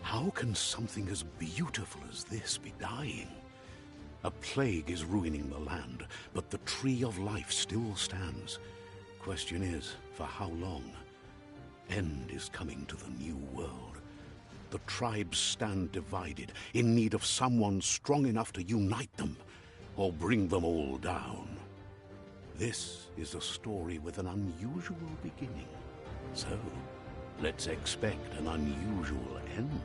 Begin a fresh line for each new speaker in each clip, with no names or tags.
How can something as beautiful as this be dying? A plague is ruining the land, but the tree of life still stands. Question is, for how long? End is coming to the new world. The tribes stand divided, in need of someone strong enough to unite them, or bring them all down. This is a story with an unusual beginning. So, let's expect an unusual end.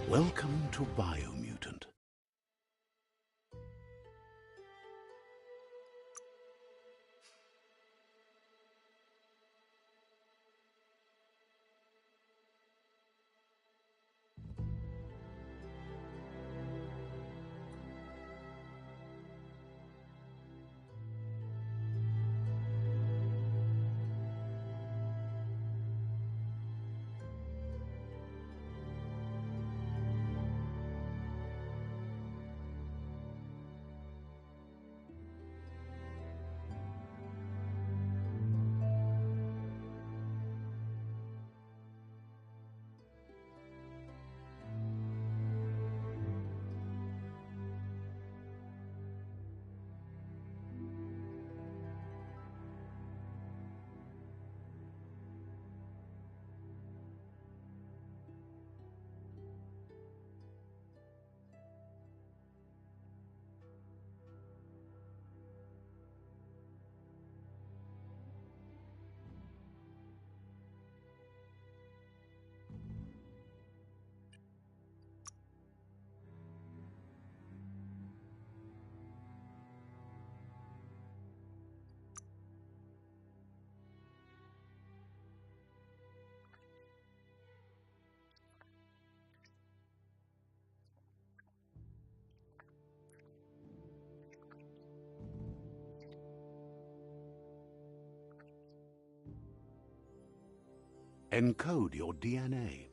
Welcome to Biomutant. Encode your DNA.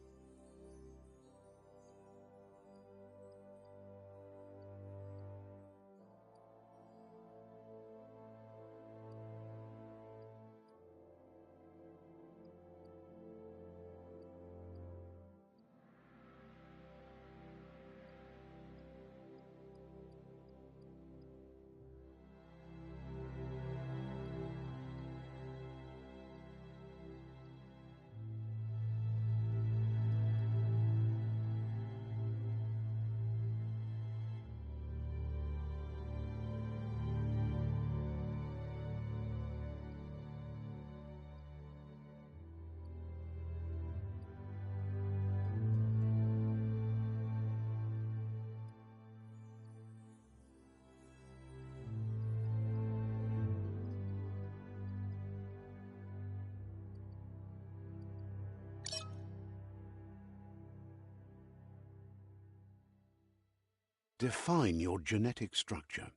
Define your genetic structure.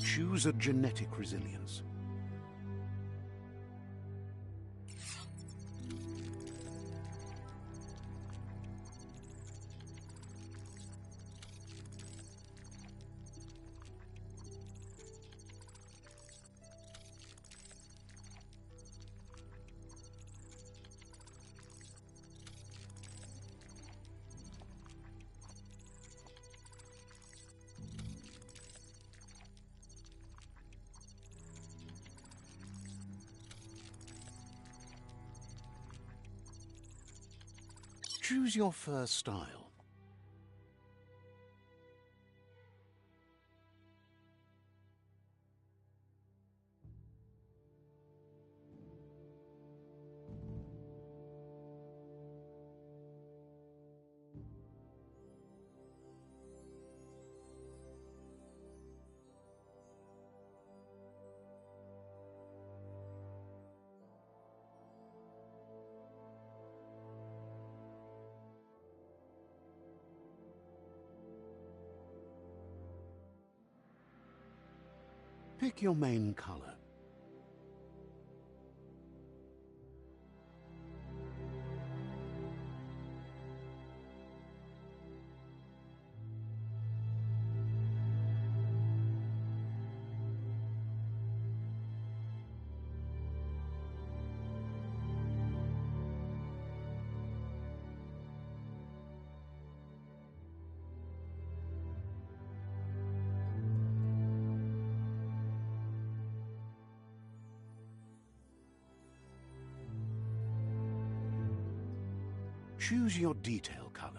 Choose a genetic resilience. Choose your fur style. Pick your main color. Choose your detail color.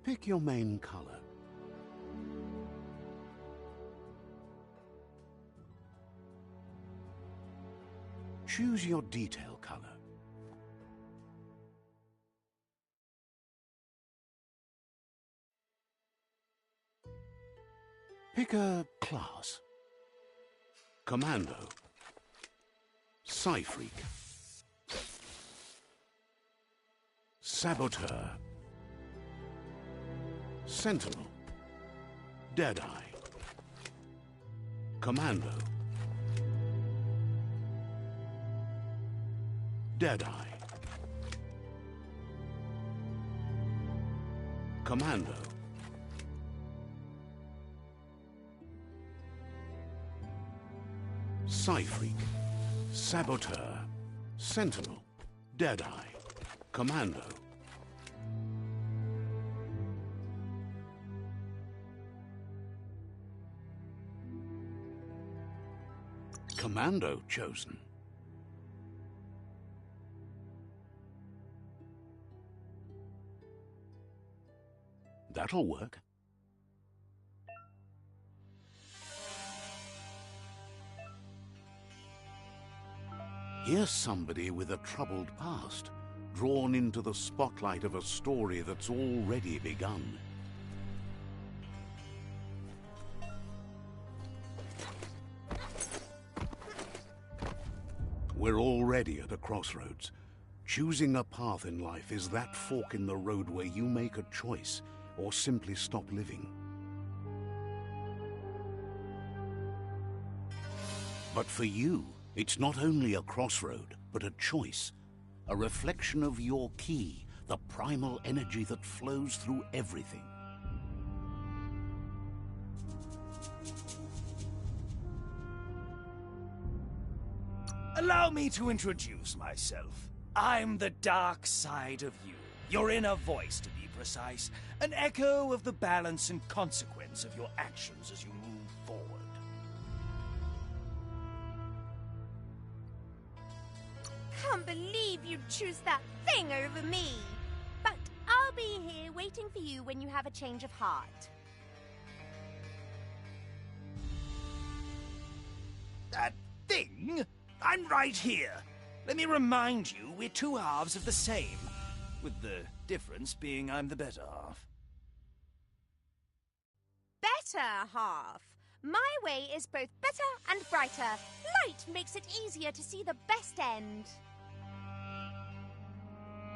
Pick your main color. Choose your detail color. Pick a class. Commando. Psy-Freak. Saboteur. Sentinel. Deadeye. Commando. Deadeye. Commando. Psy-Freak. Saboteur. Sentinel. Deadeye. Commando. Commando chosen. That'll work. Here's somebody with a troubled past, drawn into the spotlight of a story that's already begun. We're already at a crossroads. Choosing a path in life is that fork in the road where you make a choice or simply stop living. But for you, it's not only a crossroad, but a choice. A reflection of your key, the primal energy that flows through everything.
Allow me to introduce myself. I'm the dark side of you. Your inner voice, to be precise. An echo of the balance and consequence of your actions as you move forward.
Can't believe you'd choose that thing over me. But I'll be here waiting for you when you have a change of heart.
That thing? I'm right here. Let me remind you, we're two halves of the same. With the difference being I'm the better half.
better half. My way is both better and brighter. Light makes it easier to see the best end.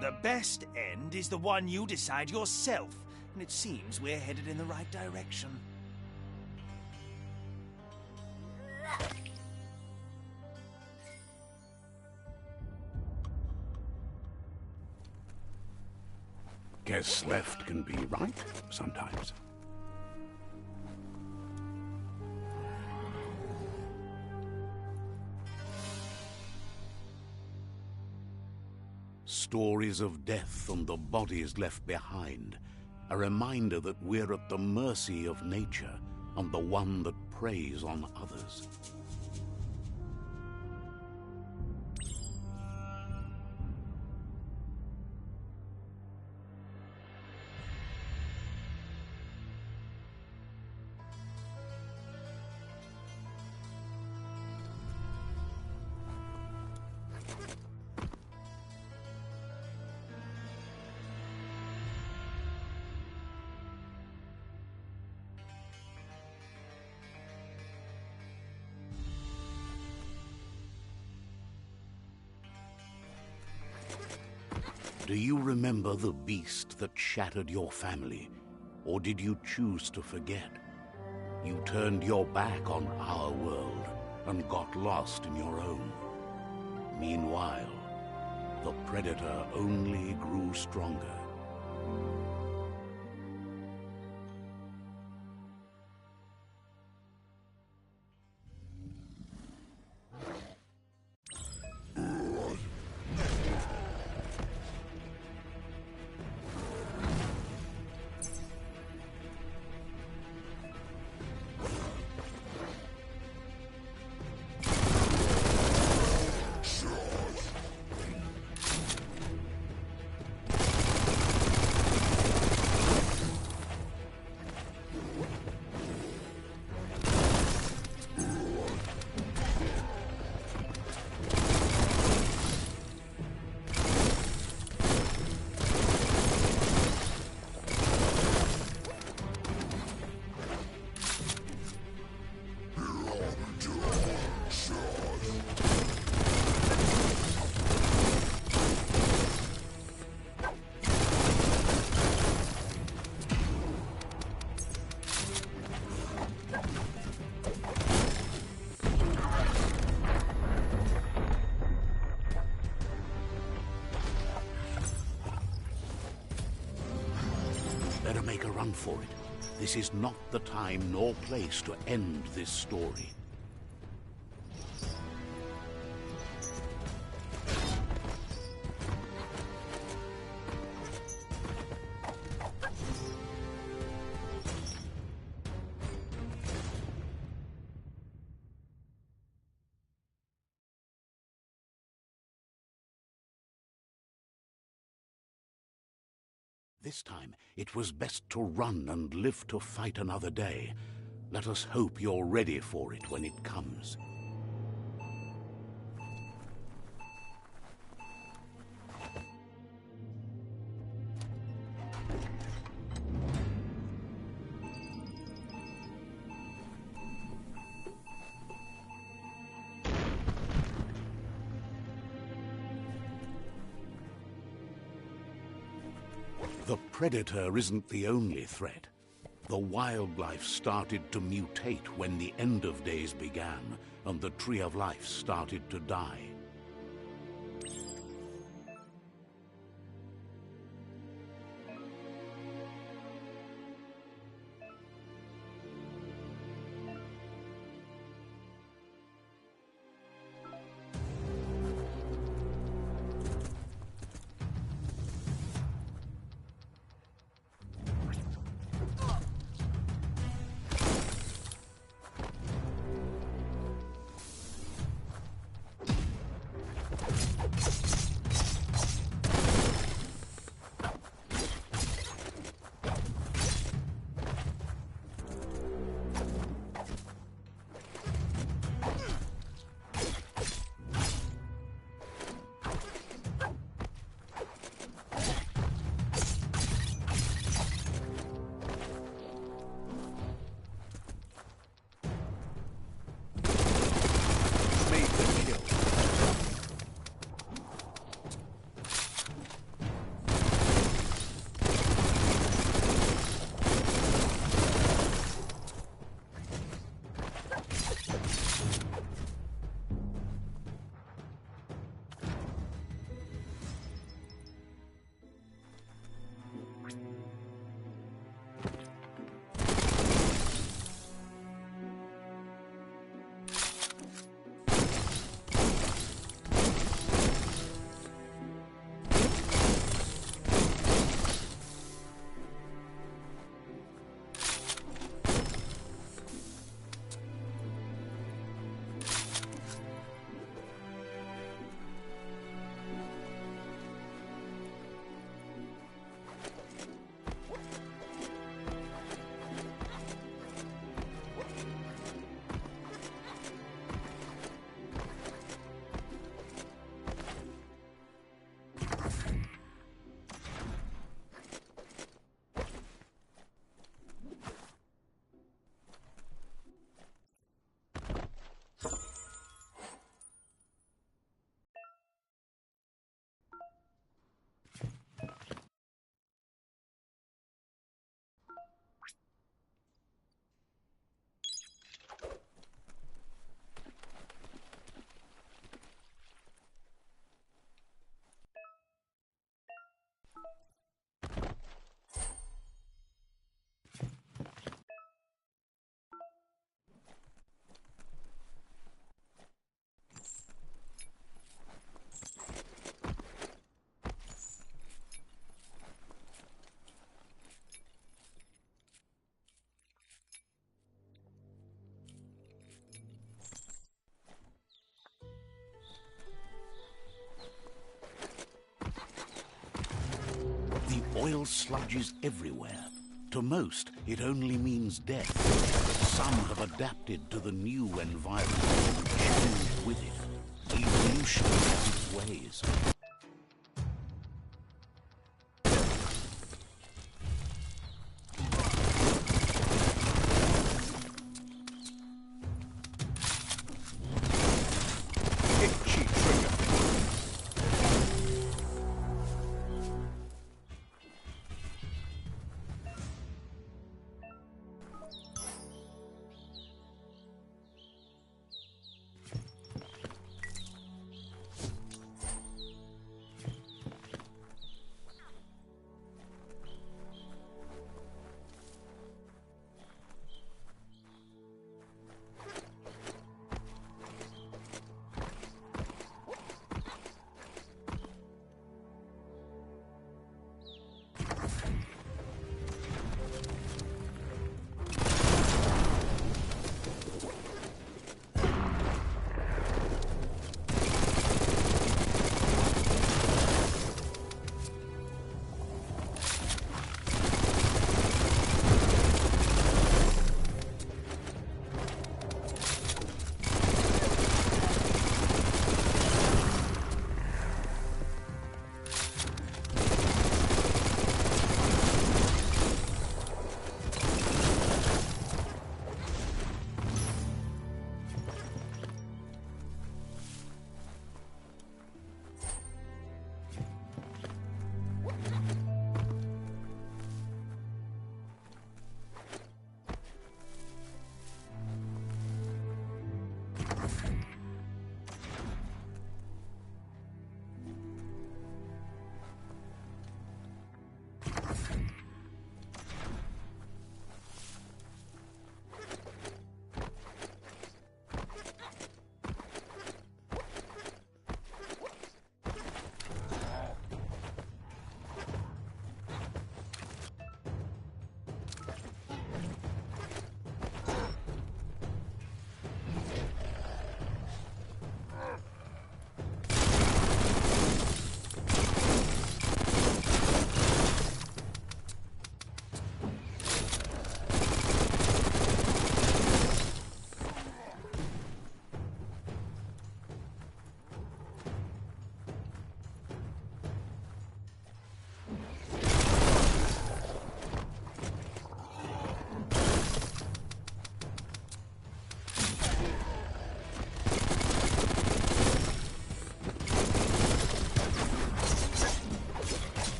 The best end is the one you decide yourself, and it seems we're headed in the right direction.
Guess left can be right sometimes. Stories of death and the bodies left behind. A reminder that we're at the mercy of nature and the one that preys on others. Do you remember the beast that shattered your family? Or did you choose to forget? You turned your back on our world and got lost in your own. Meanwhile, the Predator only grew stronger. Better make a run for it. This is not the time nor place to end this story. This time, it was best to run and live to fight another day. Let us hope you're ready for it when it comes. The Predator isn't the only threat. The wildlife started to mutate when the end of days began, and the Tree of Life started to die. sludges everywhere. To most, it only means death. Some have adapted to the new environment and changed with it. Evolution has its ways.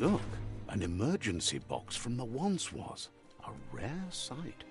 Look, an emergency box from the once was. A rare sight.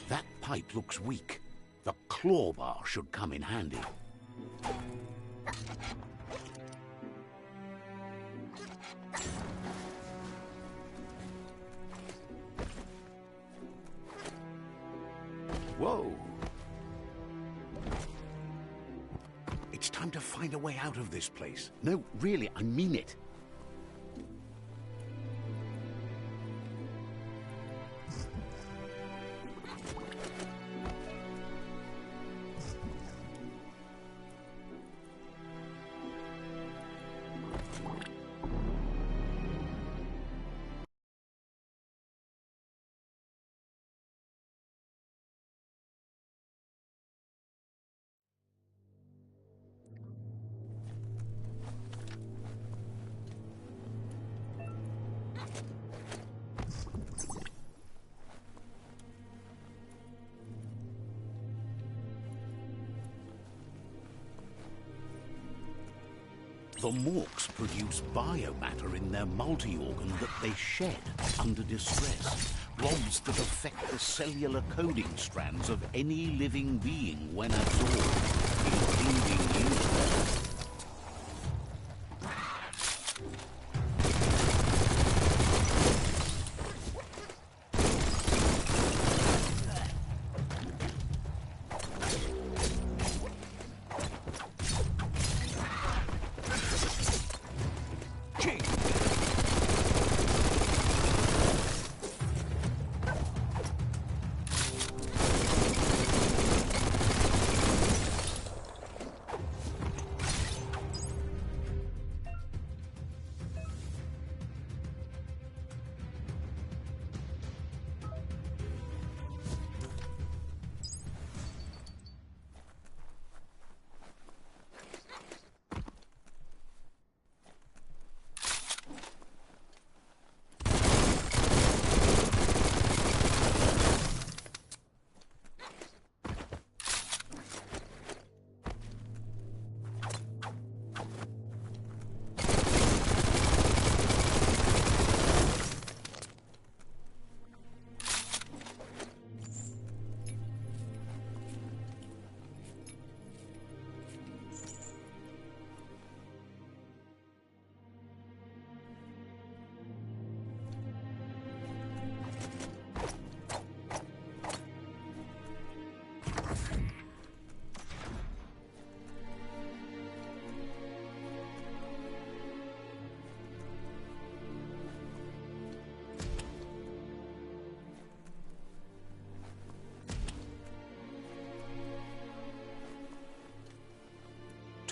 That pipe looks weak. The claw bar should come in handy. Whoa! It's time to find a way out of this place. No, really, I mean it. The Morks produce biomatter in their multi-organ that they shed under distress. Rods that affect the cellular coding strands of any living being when absorbed, including you.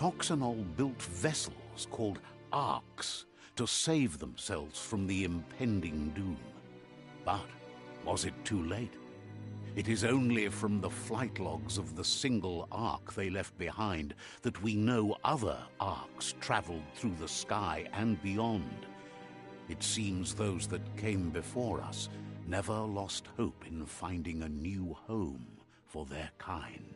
Toxanol built vessels called arks to save themselves from the impending doom. But was it too late? It is only from the flight logs of the single ark they left behind that we know other arks traveled through the sky and beyond. It seems those that came before us never lost hope in finding a new home for their kind.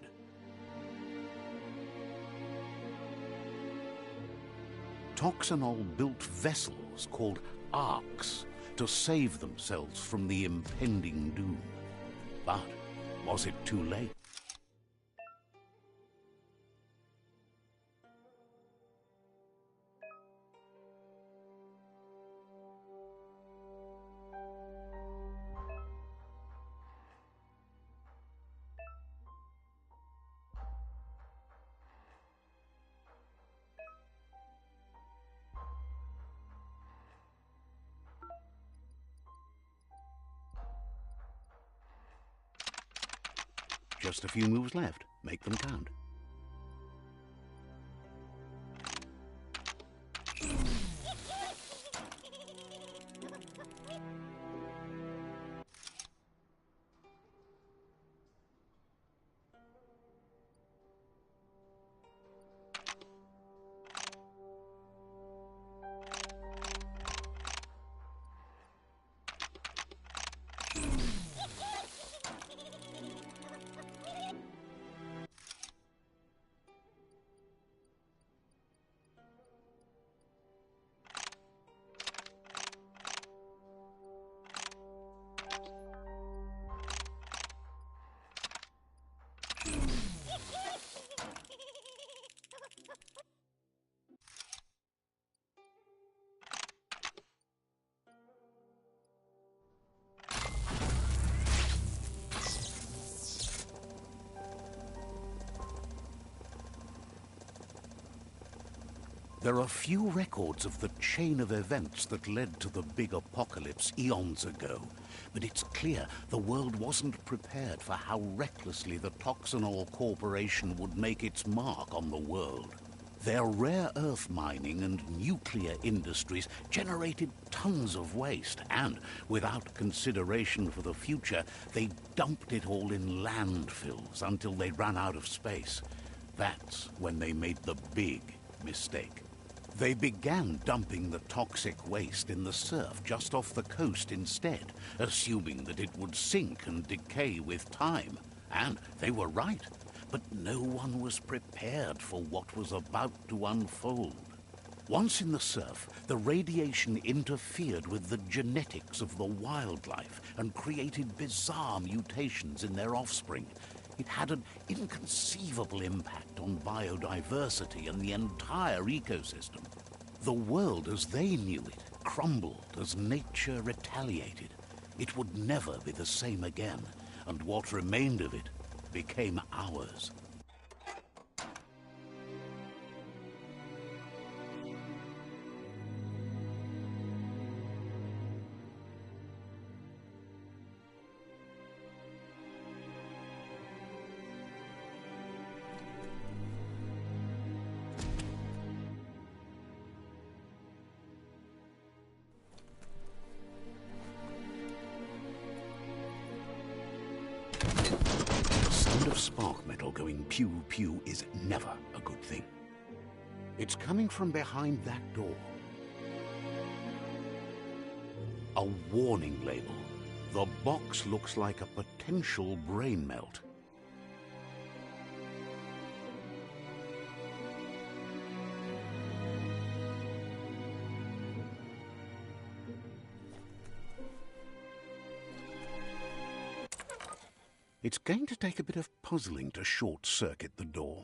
Toxanol built vessels called arks to save themselves from the impending doom. But was it too late? Just a few moves left. Make them count. There are few records of the chain of events that led to the big apocalypse eons ago, but it's clear the world wasn't prepared for how recklessly the Toxanol Corporation would make its mark on the world. Their rare earth mining and nuclear industries generated tons of waste, and without consideration for the future, they dumped it all in landfills until they ran out of space. That's when they made the big mistake. They began dumping the toxic waste in the surf just off the coast instead, assuming that it would sink and decay with time. And they were right. But no one was prepared for what was about to unfold. Once in the surf, the radiation interfered with the genetics of the wildlife and created bizarre mutations in their offspring. It had an inconceivable impact on biodiversity and the entire ecosystem. The world as they knew it crumbled as nature retaliated. It would never be the same again, and what remained of it became ours. Of spark metal going pew-pew is never a good thing. It's coming from behind that door. A warning label. The box looks like a potential brain melt. It's going to take a bit of puzzling to short-circuit the door.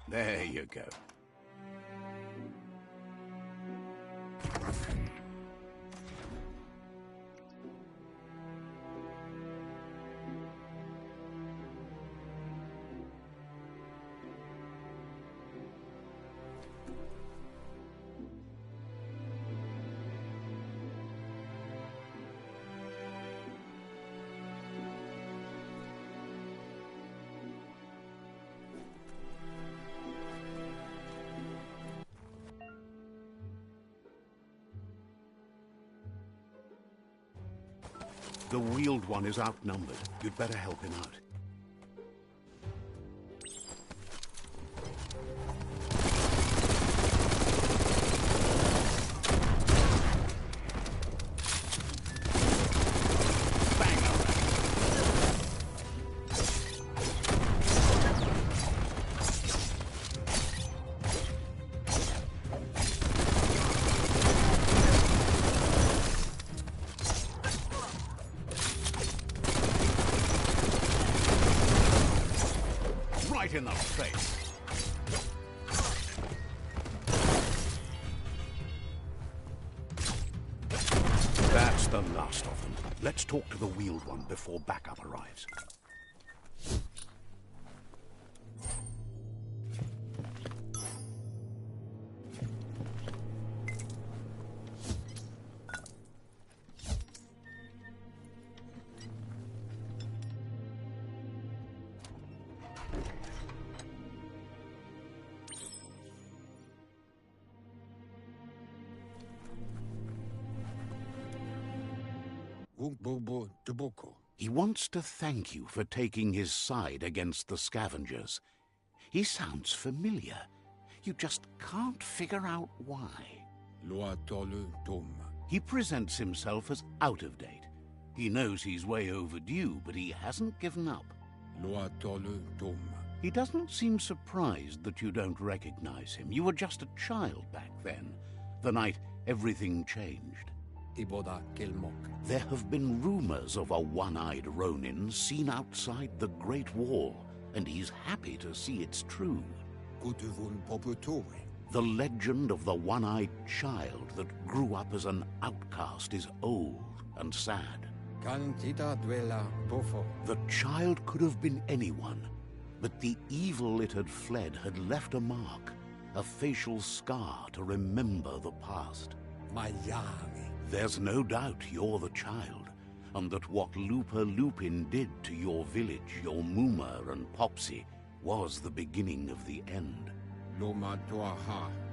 There you go. The wheeled one is outnumbered. You'd better help him out. In the face. That's the last of them. Let's talk to the wheeled one before backup arrives. He wants to thank you for taking his side against the scavengers. He sounds familiar. You just can't figure out why. He presents himself as out of date. He knows he's way overdue, but he hasn't given up. He doesn't seem surprised that you don't recognize him. You were just a child back then, the night everything changed. There have been rumors of a one-eyed Ronin seen outside the Great Wall, and he's happy to see it's true. The legend of the one-eyed child that grew up as an outcast is old and sad. The child could have been anyone, but the evil it had fled had left a mark, a facial scar to remember the past. There's no doubt you're the child, and that what Lupa Lupin did to your village, your Muma and Popsy, was the beginning of the end.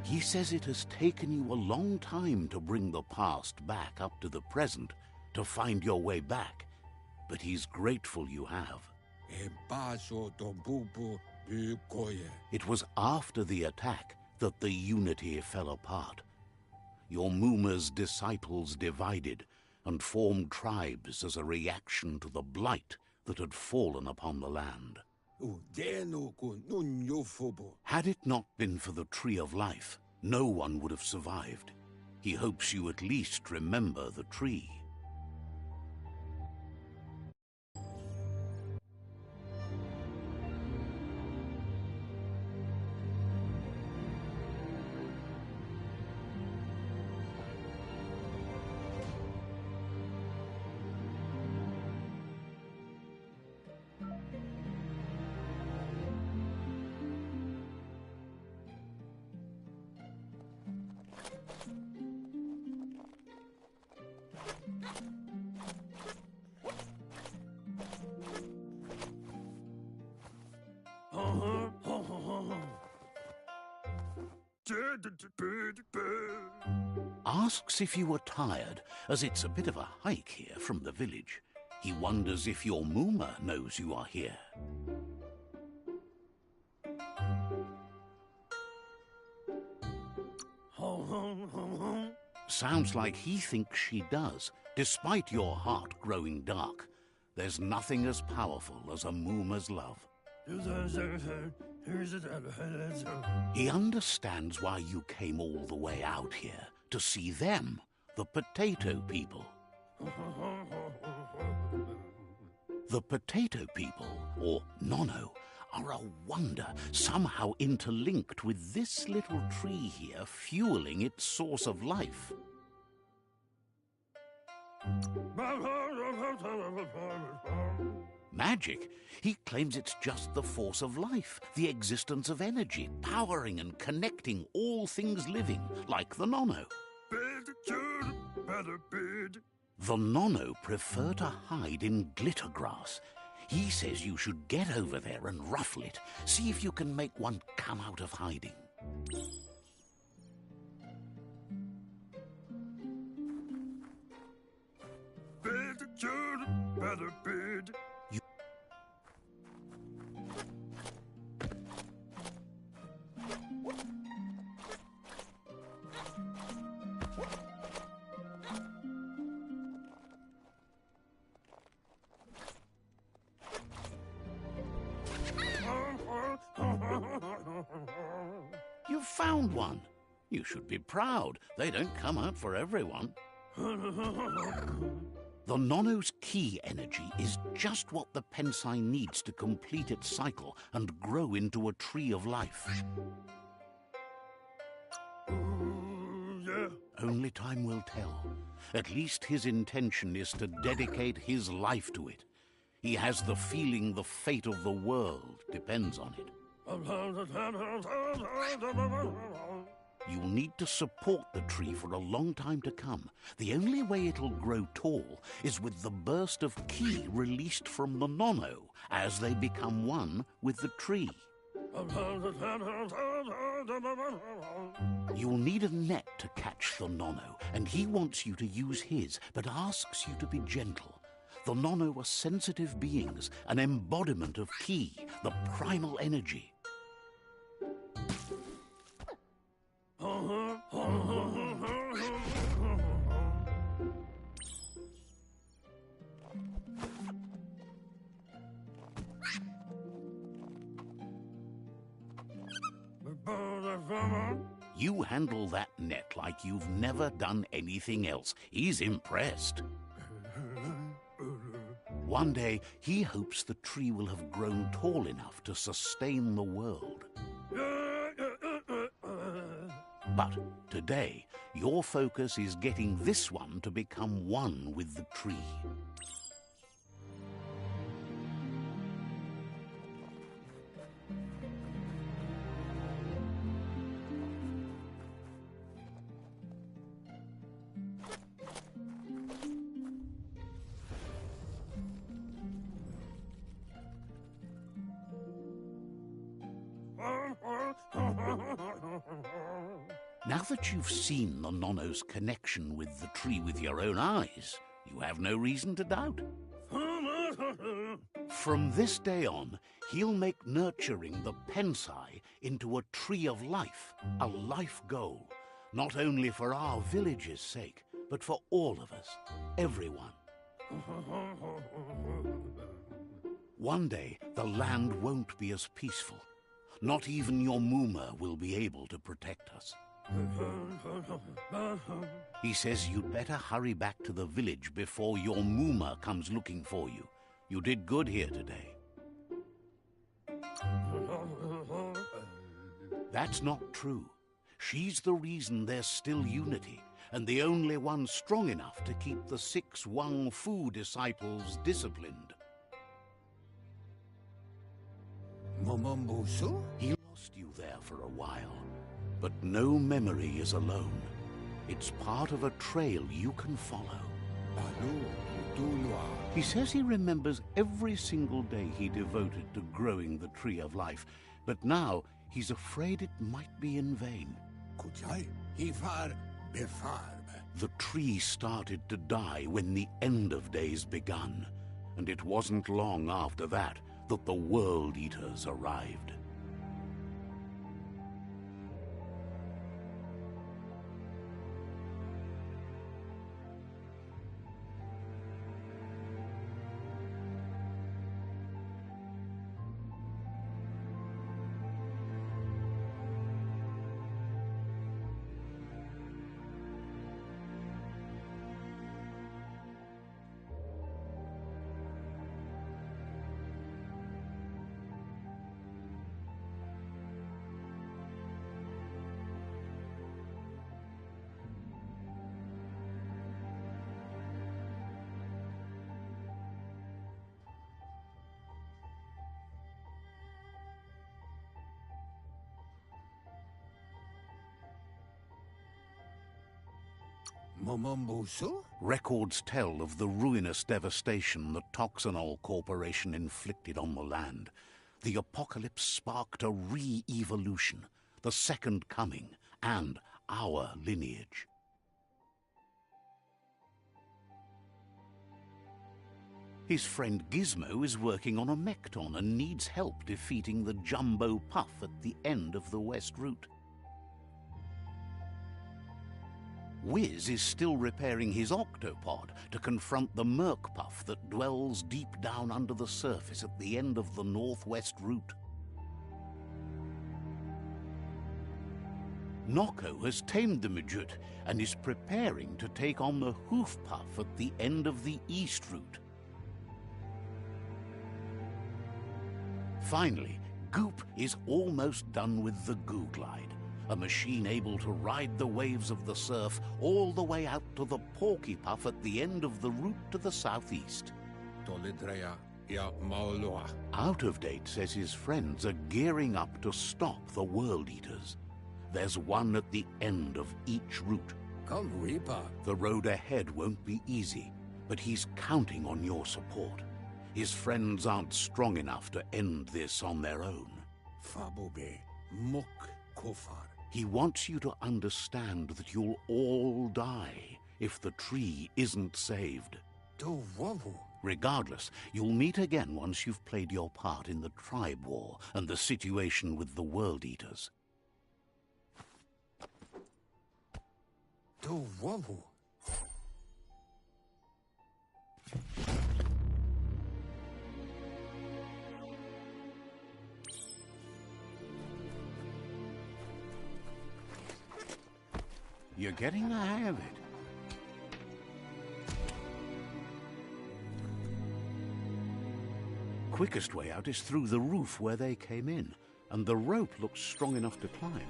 He says it has taken you a long time to bring the past back up to the present, to find your way back, but he's grateful you have. It was after the attack that the unity fell apart. Your Muma's disciples divided and formed tribes as a reaction to the blight that had fallen upon the land. Had it not been for the Tree of Life, no one would have survived. He hopes you at least remember the tree. Asks if you are tired, as it's a bit of a hike here from the village. He wonders if your Muma knows you are here. Sounds like he thinks she does, despite your heart growing dark. There's nothing as powerful as a Muma's love. He understands why you came all the way out here, to see them, the potato people. The potato people, or Nono, are a wonder, somehow interlinked with this little tree here, fueling its source of life. Magic? He claims it's just the force of life, the existence of energy, powering and connecting all things living, like the Nono. The Nono prefer to hide in glitter grass. He says you should get over there and ruffle it. See if you can make one come out of hiding. You found one. You should be proud. They don't come out for everyone. The Nono's key energy is just what the Pensai needs to complete its cycle and grow into a tree of life. Only time will tell. At least his intention is to dedicate his life to it. He has the feeling the fate of the world depends on it. You'll need to support the tree for a long time to come. The only way it'll grow tall is with the burst of ki released from the Nono as they become one with the tree. You'll need a net to catch the Nono, and he wants you to use his, but asks you to be gentle. The Nono are sensitive beings, an embodiment of ki, the primal energy. You handle that net like you've never done anything else. He's impressed. One day, he hopes the tree will have grown tall enough to sustain the world. But today, your focus is getting this one to become one with the tree. Now that you've seen the Nonno's connection with the tree with your own eyes, you have no reason to doubt. From this day on, he'll make nurturing the Pensai into a tree of life, a life goal, not only for our village's sake, but for all of us, everyone. One day, the land won't be as peaceful. Not even your Muma will be able to protect us. He says you'd better hurry back to the village before your Muma comes looking for you. You did good here today. That's not true. She's the reason there's still unity, and the only one strong enough to keep the 6 Wang Fu disciples disciplined.
Momombusu?
He lost you there for a while, but no memory is alone. It's part of a trail you can follow. He says he remembers every single day he devoted to growing the Tree of Life, but now he's afraid it might be in vain. The tree started to die when the end of days begun, and it wasn't long after that that the World Eaters arrived.
Momombusu?
Records tell of the ruinous devastation the Toxanol Corporation inflicted on the land. The apocalypse sparked a re-evolution, the Second Coming, and our lineage. His friend Gizmo is working on a Mekton and needs help defeating the Jumbo Puff at the end of the West Route. Wiz is still repairing his octopod to confront the Merc Puff that dwells deep down under the surface at the end of the Northwest Route. Noko has tamed the Midget and is preparing to take on the Hoof Puff at the end of the East Route. Finally, Goop is almost done with the Goo Glide, a machine able to ride the waves of the surf all the way out to the Porky Puff at the end of the route to the southeast. Out of Date says his friends are gearing up to stop the World Eaters. There's one at the end of each route.
Come, Reaper.
The road ahead won't be easy, but he's counting on your support. His friends aren't strong enough to end this on their own.
Fabobe, Muk Kofar.
He wants you to understand that you'll all die if the tree isn't saved. Regardless, you'll meet again once you've played your part in the tribe war and the situation with the World Eaters. You're getting the hang of it. Quickest way out is through the roof where they came in, and the rope looks strong enough to climb.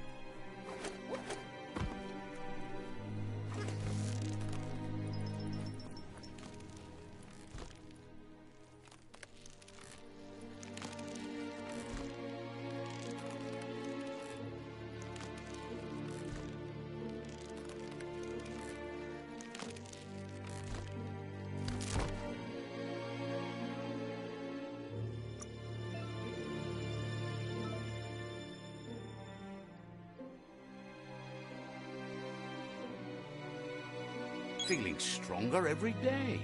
feeling stronger every day.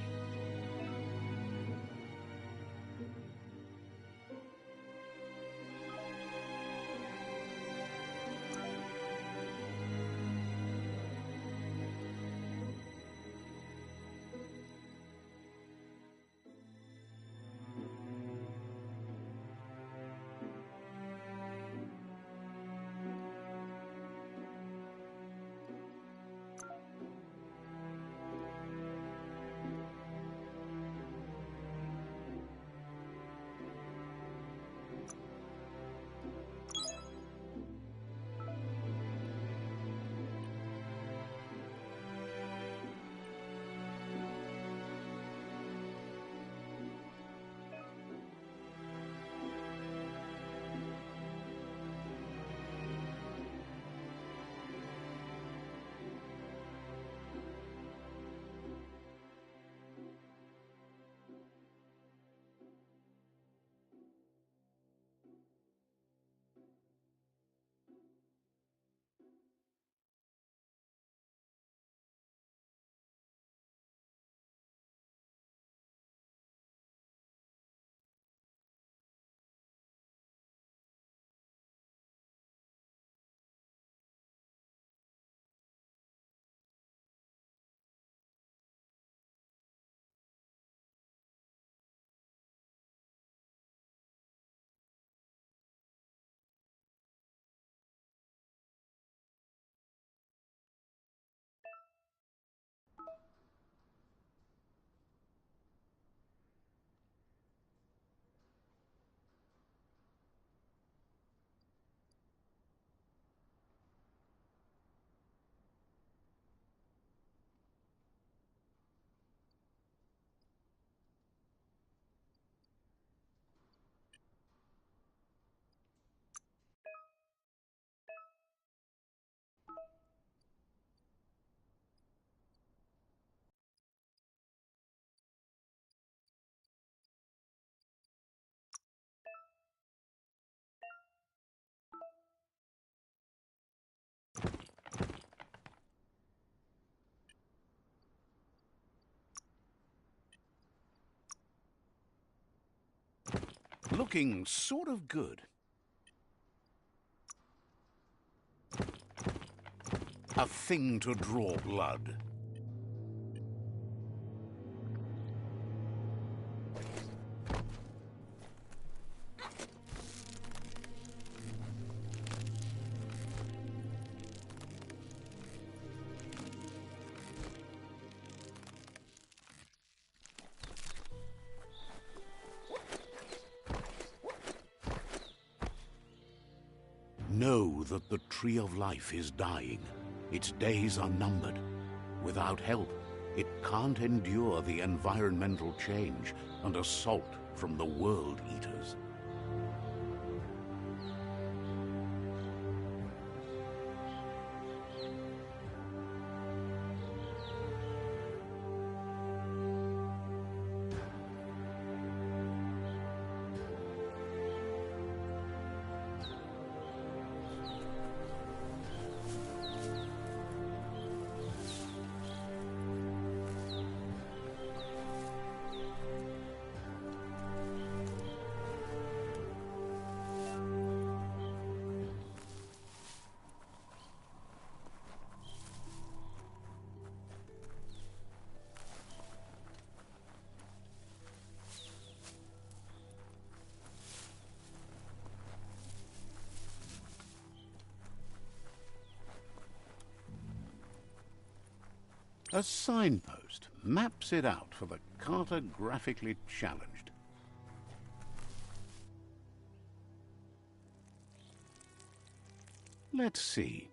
Looking sort of good. A thing to draw blood. Know that the Tree of Life is dying. Its days are numbered. Without help, it can't endure the environmental change and assault from the World Eaters. A signpost maps it out for the cartographically challenged. Let's see.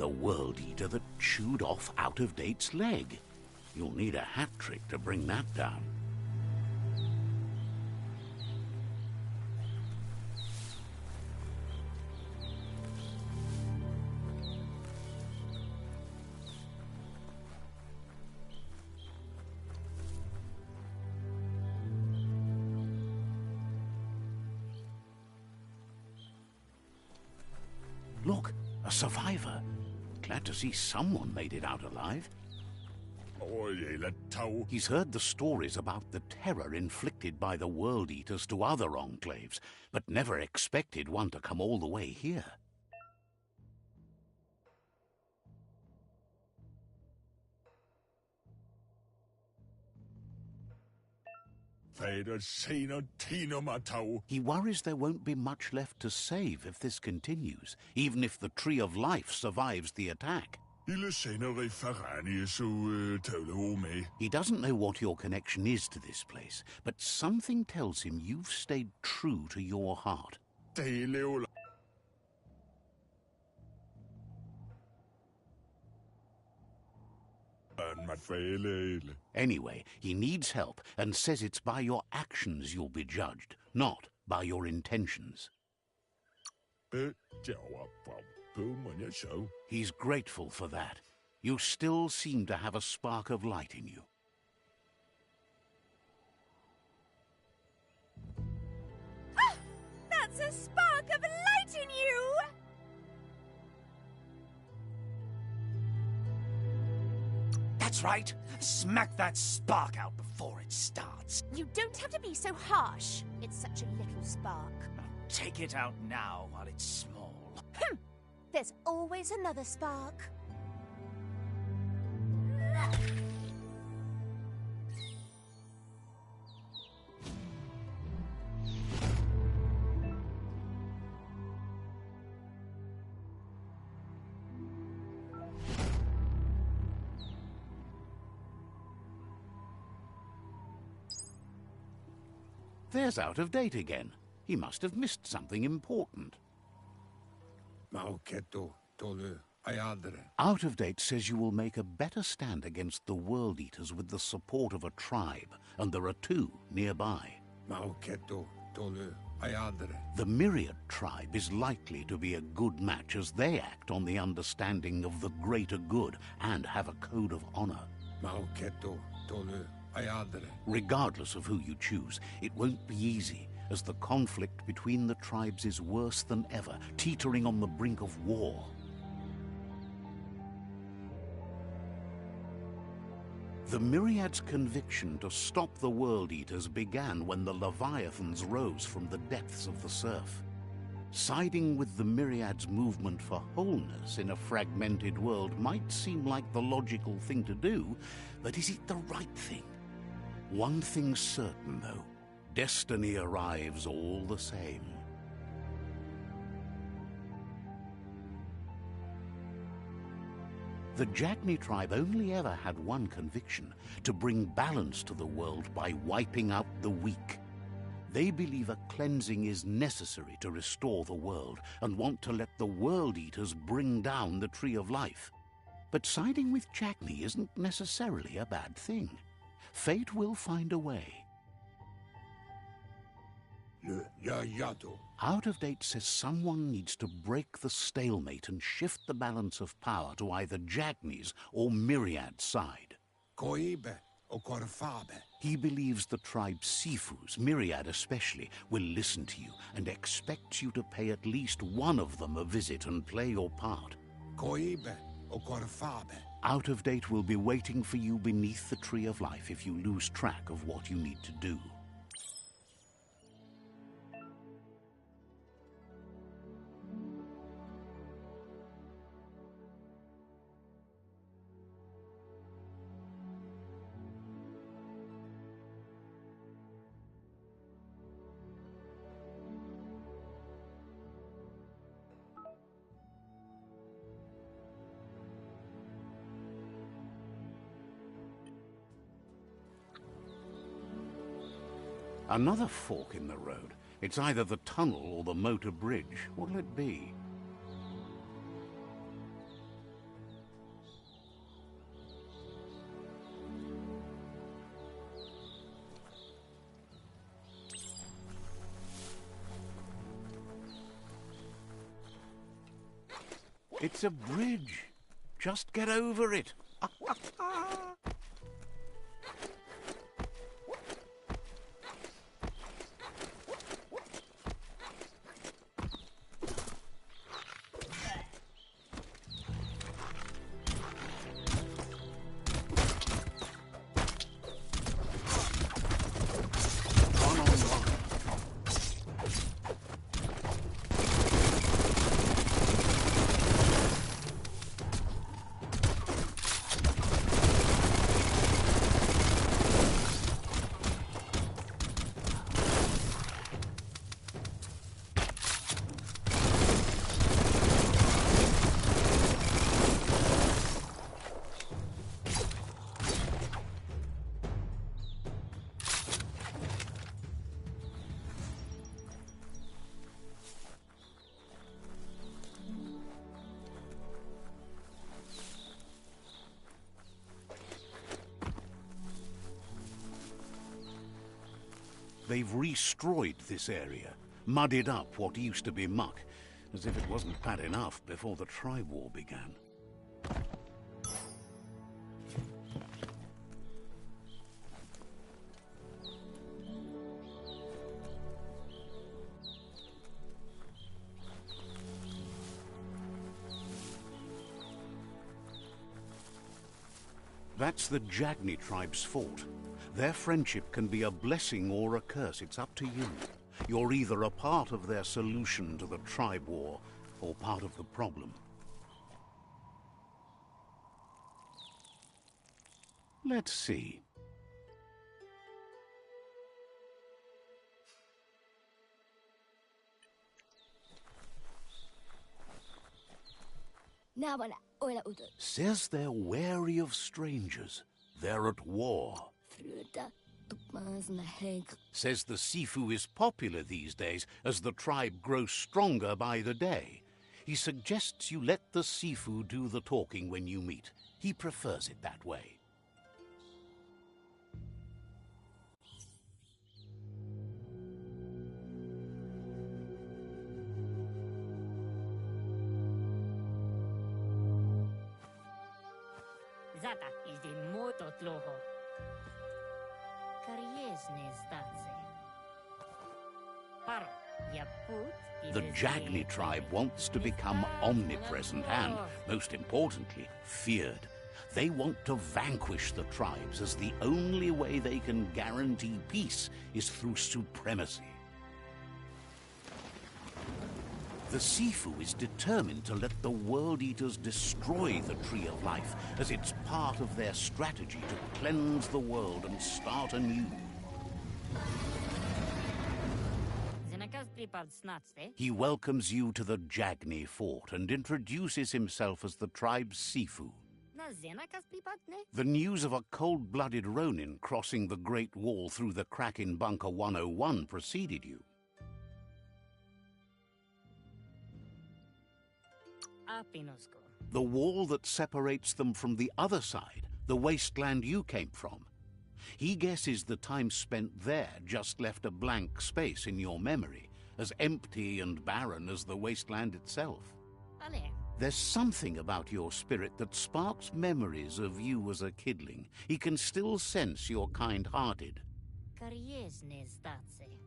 the World Eater that chewed off Out-of-Date's leg. You'll need a hat trick to bring that down. Look, a survivor. Glad to see someone made it out alive. He's heard the stories about the terror inflicted by the World Eaters to other enclaves, but never expected one to come all the way here. He worries there won't be much left to save if this continues, even if the Tree of Life survives the attack. He doesn't know what your connection is to this place, but something tells him you've stayed true to your heart. Anyway, he needs help and says it's by your actions you'll be judged, not by your intentions. He's grateful for that. You still seem to have a spark of light in you.
Ah! That's a spark of light in you!
That's right. Smack that spark out before it starts.
You don't have to be so harsh. It's such a little spark.
Now take it out now while it's small.
There's always another spark.
There's Out-of-Date again. He must have missed something important. Out-of-Date says you will make a better stand against the World Eaters with the support of a tribe, and there are two nearby. The Myriad tribe is likely to be a good match as they act on the understanding of the greater good and have a code of honor. Regardless of who you choose, it won't be easy, as the conflict between the tribes is worse than ever, teetering on the brink of war. The Myriad's conviction to stop the World Eaters began when the Leviathans rose from the depths of the surf. Siding with the Myriad's movement for wholeness in a fragmented world might seem like the logical thing to do, but is it the right thing? One thing's certain, though. Destiny arrives all the same. The Jagni tribe only ever had one conviction: to bring balance to the world by wiping out the weak. They believe a cleansing is necessary to restore the world and want to let the World Eaters bring down the Tree of Life. But siding with Jagni isn't necessarily a bad thing. Fate will find a way. Out-of-Date says someone needs to break the stalemate and shift the balance of power to either Jagni's or Myriad's side. He believes the tribe Sifus, Myriad especially, will listen to you and expects you to pay at least one of them a visit and play your part. Out-of-Date will be waiting for you beneath the Tree of Life if you lose track of what you need to do. Another fork in the road. It's either the tunnel or the motor bridge. What'll it be? It's a bridge. Just get over it. They've destroyed this area, muddied up what used to be muck, as if it wasn't bad enough before the tribe war began. That's the Jagni tribe's fort. Their friendship can be a blessing or a curse. It's up to you. You're either a part of their solution to the tribe war or part of the problem. Let's see. Says they're wary of strangers. They're at war. Says the Sifu is popular these days as the tribe grows stronger by the day. He suggests you let the Sifu do the talking when you meet. He prefers it that way.
Zata is the moto tloho. Kariesne zdace. Paro, yaput.
The Jagni tribe wants to become omnipresent and, most importantly, feared. They want to vanquish the tribes, as the only way they can guarantee peace is through supremacy. The Sifu is determined to let the World Eaters destroy the Tree of Life, as it's part of their strategy to cleanse the world and start anew. He welcomes you to the Jagni fort and introduces himself as the tribe's Sifu. The news of a cold-blooded Ronin crossing the Great Wall through the crack in Bunker 101 preceded you. The wall that separates them from the other side, the wasteland you came from. He guesses the time spent there just left a blank space in your memory, as empty and barren as the wasteland itself. There's something about your spirit that sparks memories of you as a kidling. He can still sense you're kind-hearted.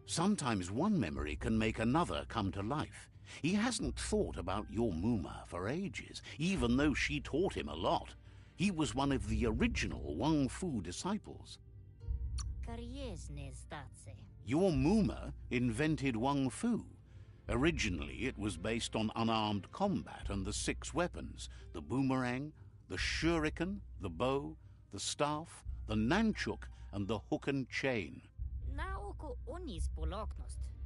Sometimes one memory can make another come to life. He hasn't thought about your Muma for ages, even though she taught him a lot. He was one of the original Wang Fu disciples. Your Muma invented Wang Fu. Originally, it was based on unarmed combat and the 6 weapons: the boomerang, the shuriken, the bow, the staff, the nunchuk, and the hook and chain.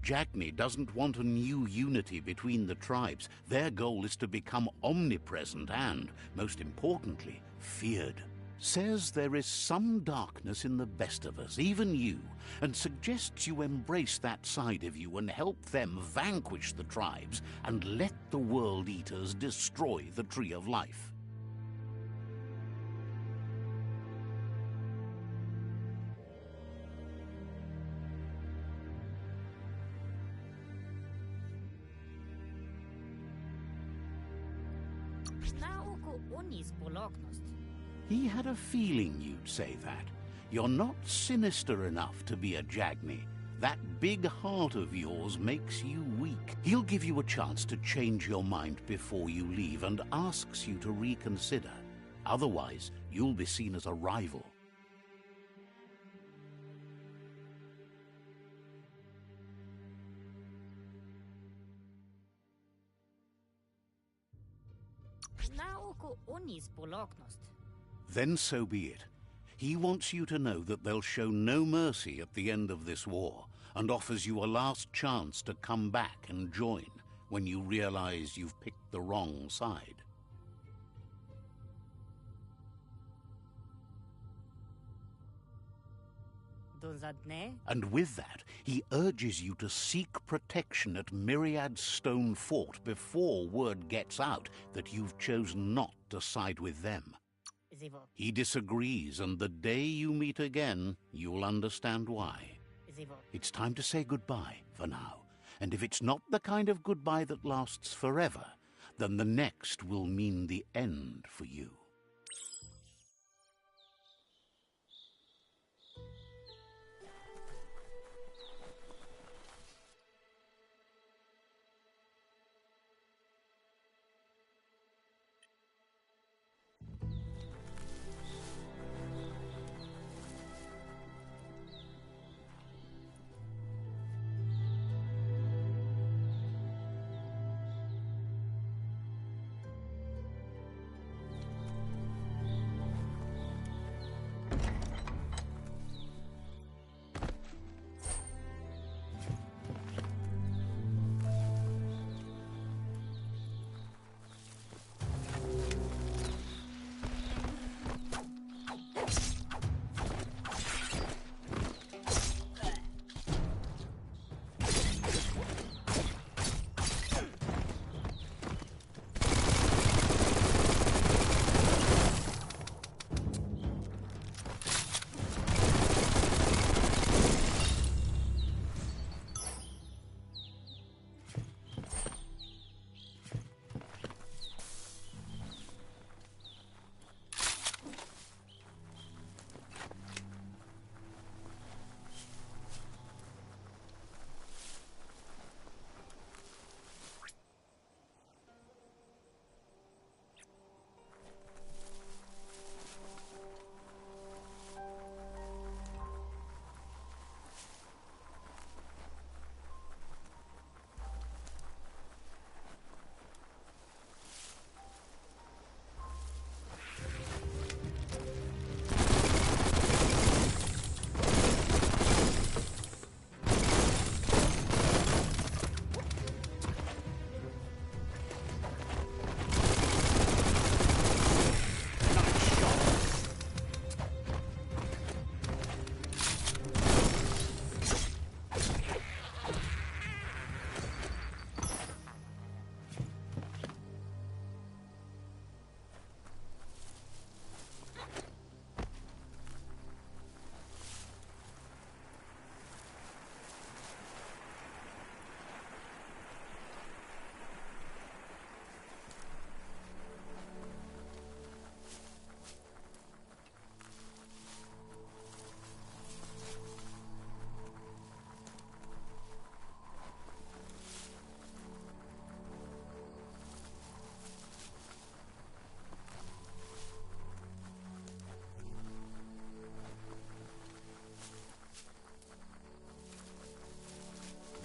Jagni doesn't want a new unity between the tribes. Their goal is to become omnipresent and, most importantly, feared. Says there is some darkness in the best of us, even you, and suggests you embrace that side of you and help them vanquish the tribes and let the World Eaters destroy the Tree of Life.
Nauko onis bolognost.
He had a feeling you'd say that. You're not sinister enough to be a Jagni. That big heart of yours makes you weak. He'll give you a chance to change your mind before you leave and asks you to reconsider. Otherwise, you'll be seen as a rival.
Nauko onis bolognost.
Then so be it. He wants you to know that they'll show no mercy at the end of this war, and offers you a last chance to come back and join when you realize you've picked the wrong side.
Dozadne?
And with that, he urges you to seek protection at Myriad's stone fort before word gets out that you've chosen not to side with them.
Zivo.
He disagrees, and the day you meet again, you'll understand why.
Zivo.
It's time to say goodbye for now. And if it's not the kind of goodbye that lasts forever, then the next will mean the end for you.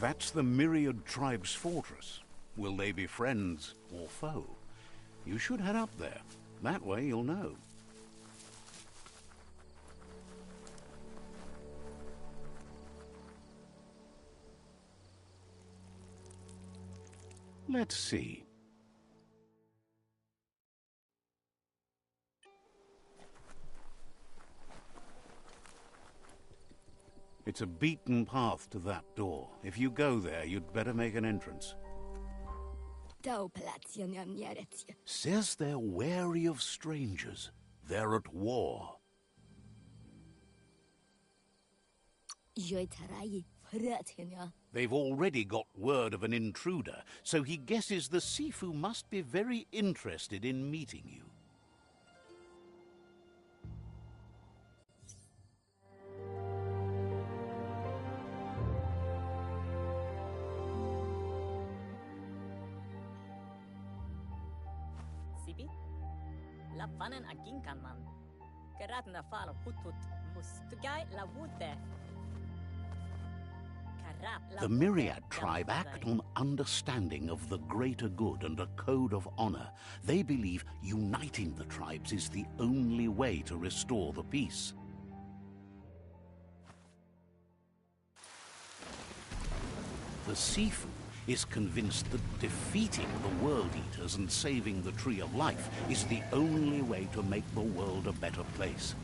That's the Myriad Tribe's fortress. Will they be friends or foe? You should head up there. That way you'll know. Let's see. It's a beaten path to that door. If you go there, you'd better make an entrance. Says they're wary of strangers. They're at war. They've already got word of an intruder, so he guesses the Sifu must be very interested in meeting you.
Sibi? Lapanen aginkan man. Karat na falo hutut mus. Tugay la wute.
The Myriad tribe act on understanding of the greater good and a code of honor. They believe uniting the tribes is the only way to restore the peace. The Sifu is convinced that defeating the World Eaters and saving the Tree of Life is the only way to make the world a better place.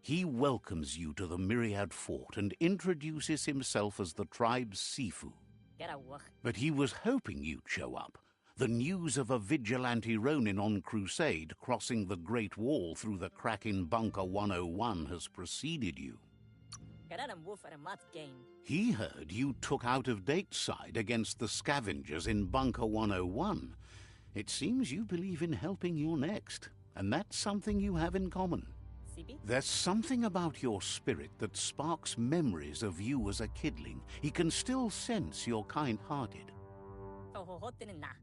He welcomes you to the Myriad Fort and introduces himself as the tribe's Sifu. But he was hoping you'd show up. The news of a vigilante Ronin on crusade crossing the Great Wall through the crack in Bunker 101 has preceded you. He heard you took out-of-date side against the scavengers in Bunker 101. It seems you believe in helping your next, and that's something you have in common. There's something about your spirit that sparks memories of you as a kidling. He can still sense you're kind-hearted.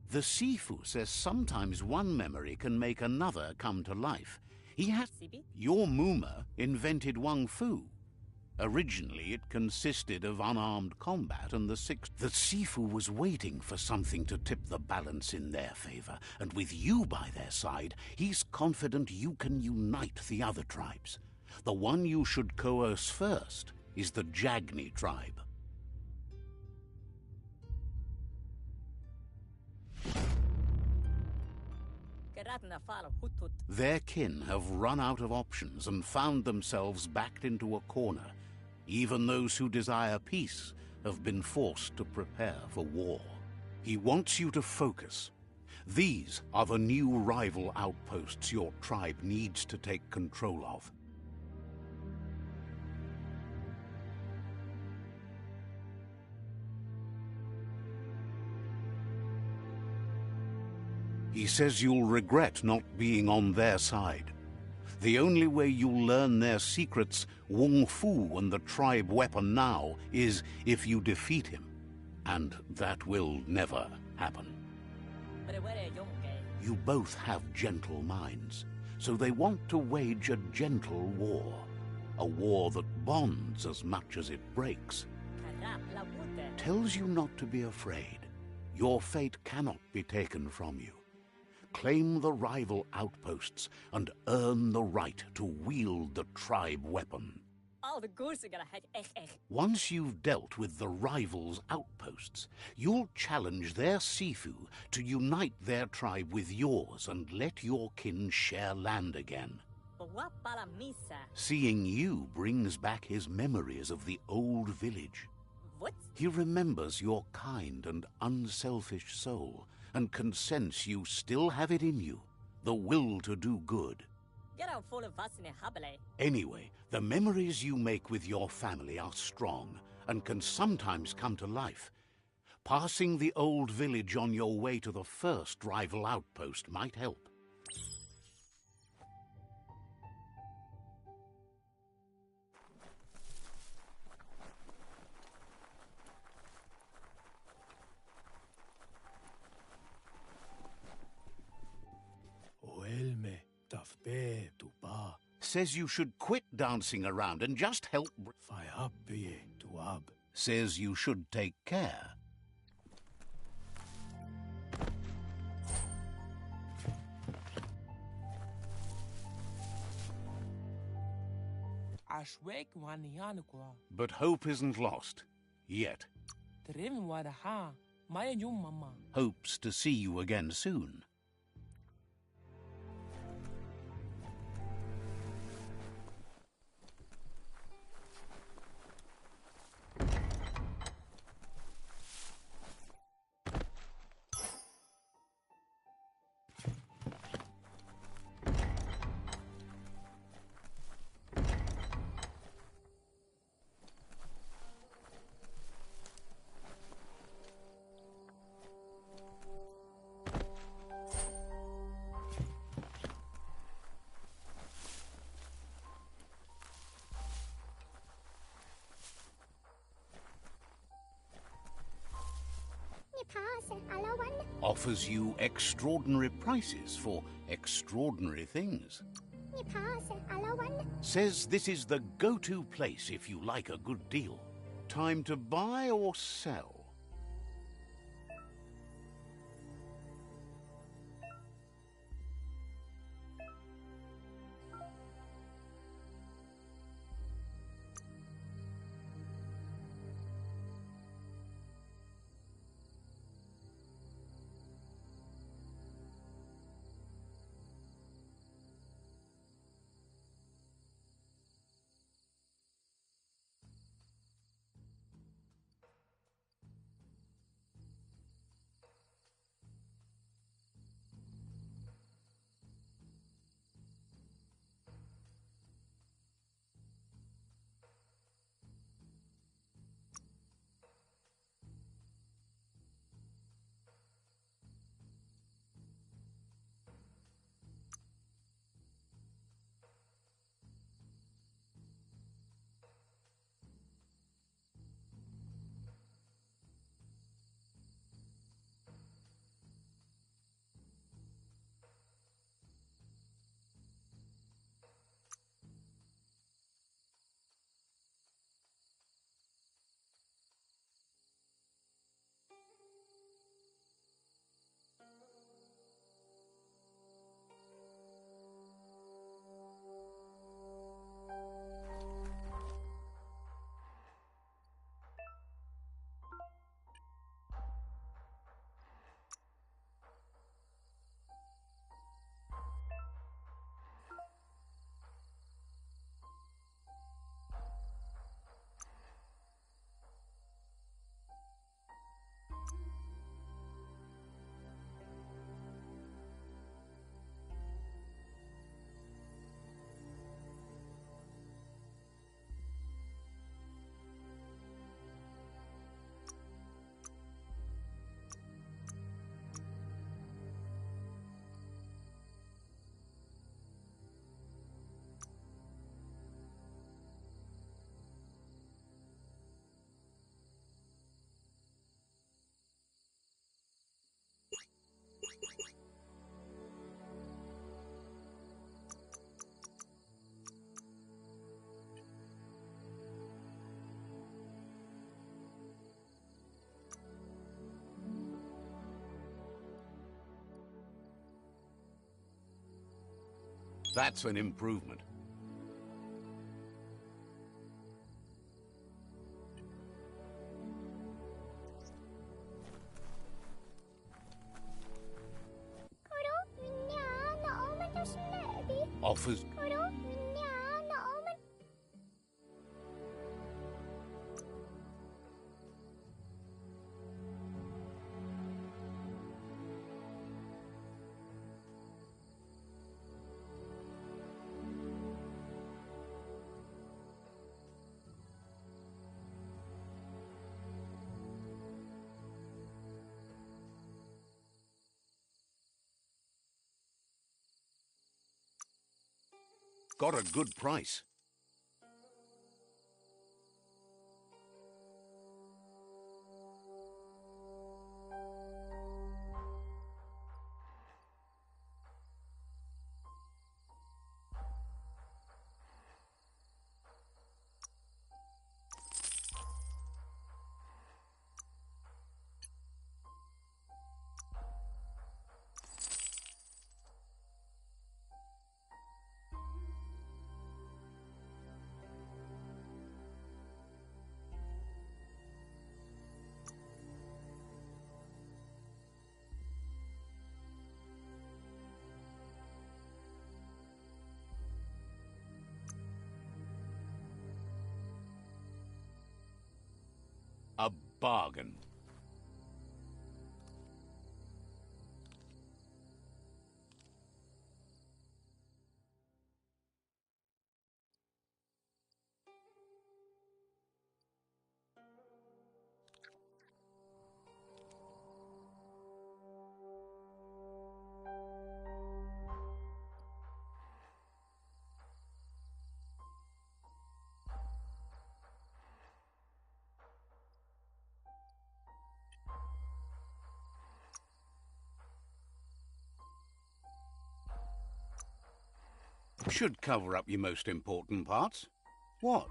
The Sifu says sometimes one memory can make another come to life. Your Muma invented Wung Fu. Originally, it consisted of unarmed combat, and the Sifu was waiting for something to tip the balance in their favor, and with you by their side, he's confident you can unite the other tribes. The one you should coerce first is the Jagni tribe. Their kin have run out of options and found themselves backed into a corner. Even those who desire peace have been forced to prepare for war. He wants you to focus. These are the new rival outposts your tribe needs to take control of. He says you'll regret not being on their side. The only way you'll learn their secrets, Wung Fu and the tribe weapon now, is if you defeat him. And that will never happen. You both have gentle minds, so they want to wage a gentle war. A war that bonds as much as it breaks. Tells you not to be afraid. Your fate cannot be taken from you. Claim the rival outposts and earn the right to wield the tribe weapon. Once you've dealt with the rivals' outposts, you'll challenge their Sifu to unite their tribe with yours and let your kin share land again. Seeing you brings back his memories of the old village. He remembers your kind and unselfish soul, and can sense you still have it in you, the will to do good. Anyway, the memories you make with your family are strong and can sometimes come to life. Passing the old village on your way to the first rival outpost might help. Says you should quit dancing around and just help. Says you should take care. But hope isn't lost. Yet. Hopes to see you again soon. offers you extraordinary prices for extraordinary things. Says this is the go-to place if you like a good deal. Time to buy or sell? That's an improvement. Offers... Got a good price. A bargain. Should cover up your most important parts. What?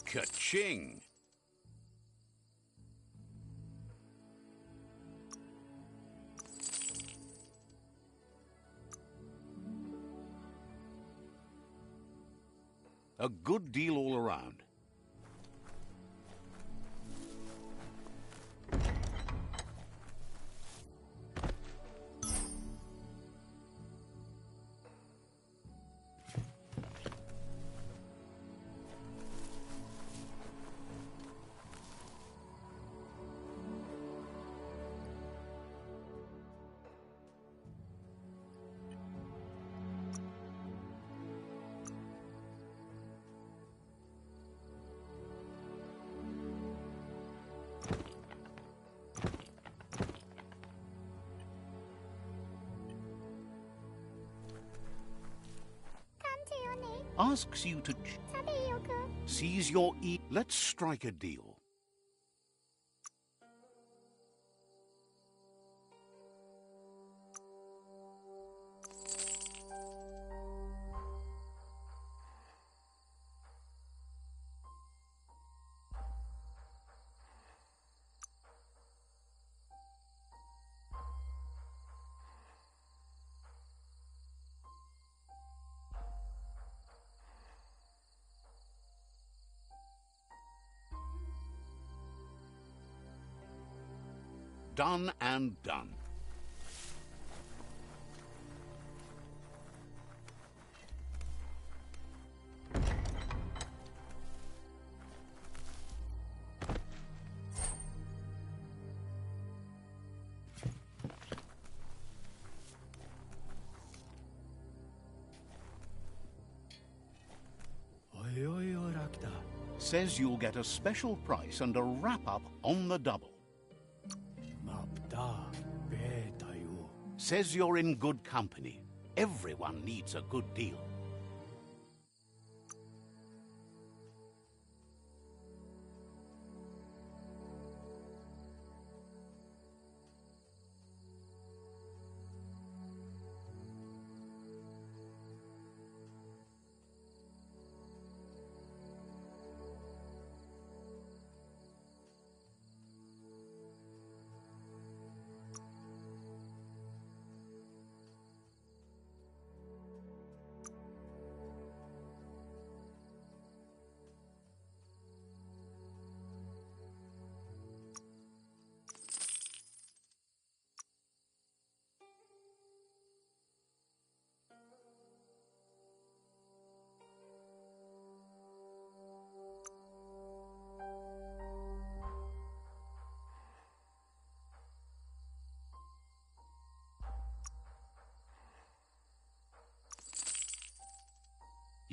Ka-ching! A good deal all around. Asks you to seize your Let's strike a deal. Done and done. Says you'll get a special price and a wrap-up on the double. Says you're in good company. Everyone needs a good deal.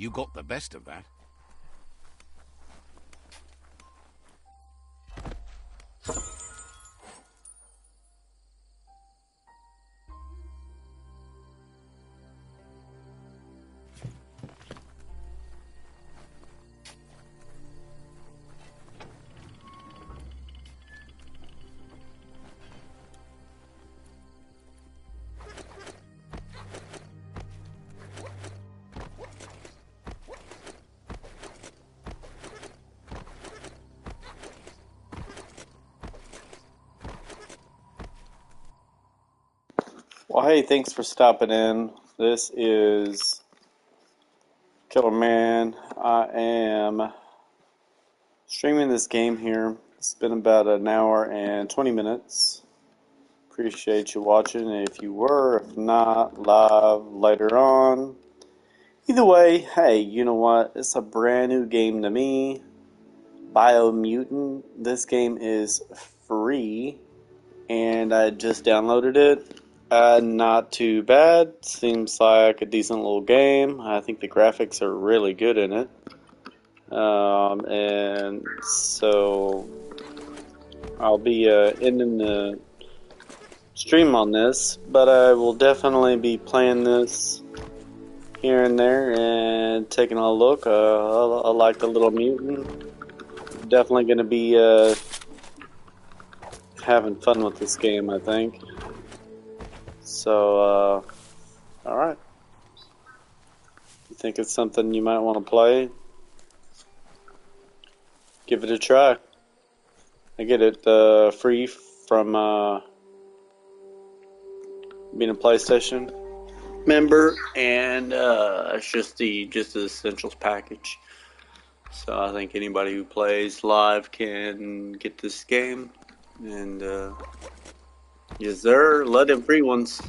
You got the best of that.
Well, hey, thanks for stopping in. This is Killer Man. I am streaming this game here. It's been about an hour and 20 minutes. Appreciate you watching. If you were, if not, live later on. Either way, hey, you know what? It's a brand new game to me. Biomutant. This game is free, and I just downloaded it. Not too bad. Seems like a decent little game. I think the graphics are really good in it. And so I'll be ending the stream on this, but I will definitely be playing this here and there and taking a look. I like the little mutant. Definitely going to be having fun with this game, I think. So, alright. You think it's something you might want to play? Give it a try. I get it free from being a PlayStation member, and it's just the essentials package. So I think anybody who plays live can get this game, and yes sir, let them free ones.